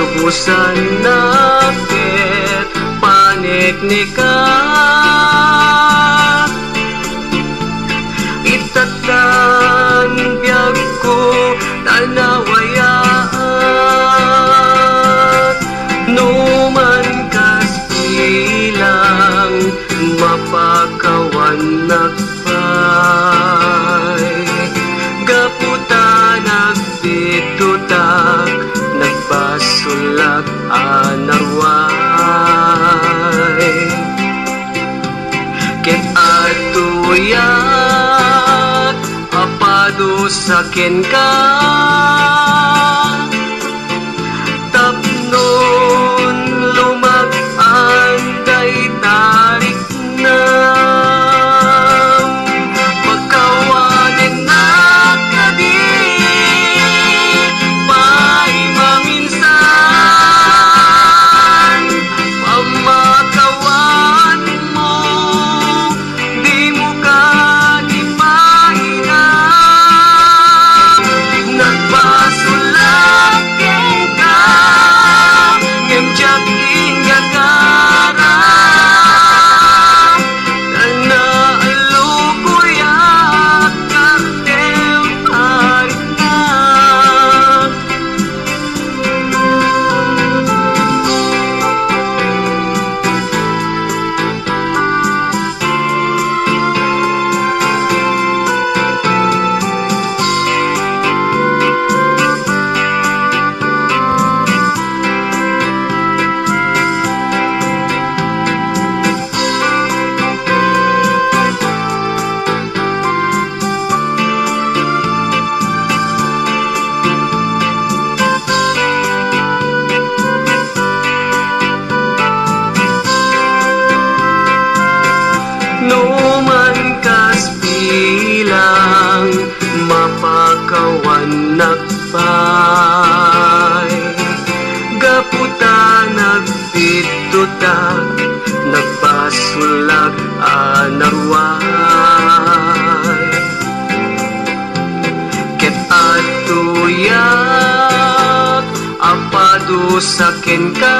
lubusan nakit paniknika itatan biyag ko tanawayaan numan kas ilang mapakawan nakpay gaputa nagbitutak nagbasulak anarway ket atuyat apado sakin ka tapnon lumag-anday tarik na pagkawanin na kadi may maminsan pamakawan mo di mo ka di mainam nagpasulakin ka ngemjak ingagara na alukuyak kartel harita numan kas bilang mapakawan nakpay gaputa nagbitutak nagbasulak anarway ket atuyak apado sakin ka